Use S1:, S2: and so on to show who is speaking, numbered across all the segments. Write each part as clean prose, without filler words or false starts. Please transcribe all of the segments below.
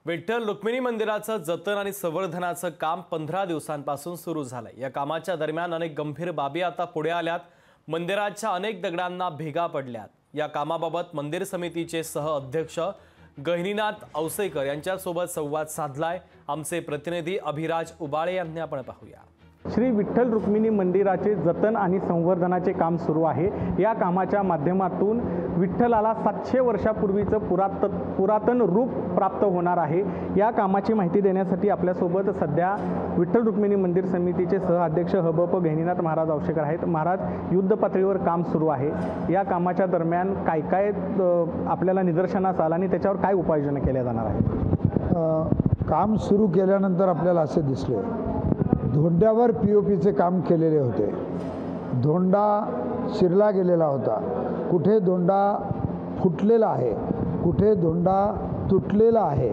S1: विठ्ठल रुक्मिणी मंदिराचं जतन आणि संवर्धनाचं काम 15 दिवसांपासून सुरू झालंय। या कामाच्या दरम्यान अनेक गंभीर बाबी आता पुढे आल्यात। मंदिराच्या अनेक दगडांना भेगा पडल्यात। या कामाबाबत मंदिर समितीचे सह अध्यक्ष गहिनीनाथ औसेकर यांच्यासोबत संवाद साधलाय। आमचे प्रतिनिधी अभिराज उबाळे यांनी आपण पाहूया।
S2: श्री विठ्ठल रुक्मिणी मंदिराचे जतन आणि संवर्धनाचे काम सुरू आहे। या कामाच्या माध्यमातून विठ्ठलाला 700 वर्षापूर्वीचं पुरातन रूप प्राप्त होणार आहे। या कामाची माहिती देण्यासाठी आपल्यासोबत सध्या विठ्ठल रुक्मिणी मंदिर समितीचे सहअध्यक्ष हबप गहिनीनाथ महाराज औसेकर आहेत। महाराज, युद्ध पातळीवर काम सुरू आहे। या कामाच्या दरम्यान काय काय आपल्याला निदर्शनास आलं आणि त्याच्यावर काय उपाययोजना केल्या जाणार आहेत?
S3: काम सुरू केल्यानंतर आपल्याला असे दिसले, धोंड्यावर पीओपीचे काम केलेले होते। धोंडा चिरला गेलेला होता, कुठे धोंडा फुटलेला आहे, कुठे धोंडा तुटलेला आहे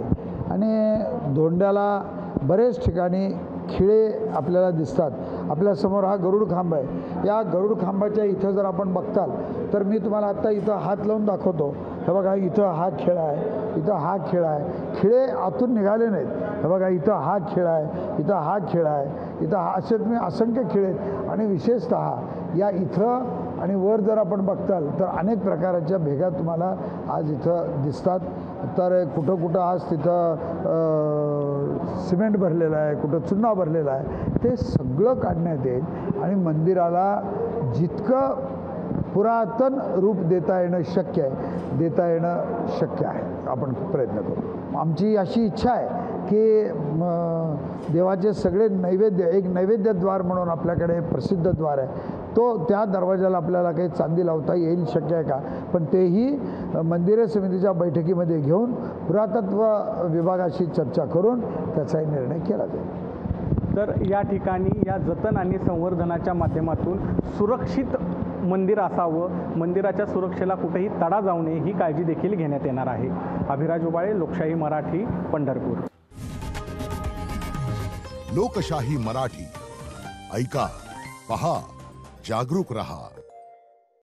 S3: आणि धोंड्याला बरेच ठिकाणी खिळे आपल्याला दिसतात। आपल्यासमोर हा गरुड खांब आहे। या गरुड खांबाच्या इथं जर आपण बघताल तर मी तुम्हाला आत्ता इथं हात लावून दाखवतो। हे बघा, इथं हा खिळा आहे, इथं हा खिळा आहे। खिळे आतून निघाले नाहीत। हे बघा, इथं हा खिळा आहे, इथं हा खिळा आहे, इथं असे तुम्ही असंख्य खिळे आहेत। आणि विशेषतः या इथं आणि वर जर आपण बघताल तर अनेक प्रकारच्या भेगा तुम्हाला आज इथं दिसतात। तर कुठं कुठं आज तिथं सिमेंट भरलेलं आहे, कुठं चुना भरलेला आहे। ते सगळं काढण्यात येईल आणि मंदिराला जितकं पुरातन रूप देता येणं शक्य आहे, आपण प्रयत्न करू। आमची अशी इच्छा आहे की देवाचे सगळे नैवेद्य, एक नैवेद्यद्वार म्हणून आपल्याकडे प्रसिद्ध द्वार आहे, त्या दरवाजाला आपल्याला काही चांदी लावता येईल, शक्य आहे का? पण तेही मंदिर समितीच्या बैठकीमध्ये घेऊन पुरातत्व विभागाशी चर्चा करून त्याचाही निर्णय केला जाईल।
S2: तर या ठिकाणी या जतन आणि संवर्धनाच्या माध्यमातून सुरक्षित मंदिर असावं, मंदिराच्या सुरक्षेला कुठेही तडा जाऊ नये ही काळजी देखील घेण्यात येणार आहे। अभिराज उबाळे, लोकशाही मराठी, पंढरपूर।
S4: लोकशाही मराठी, ऐका, पहा, जागरूक रहा।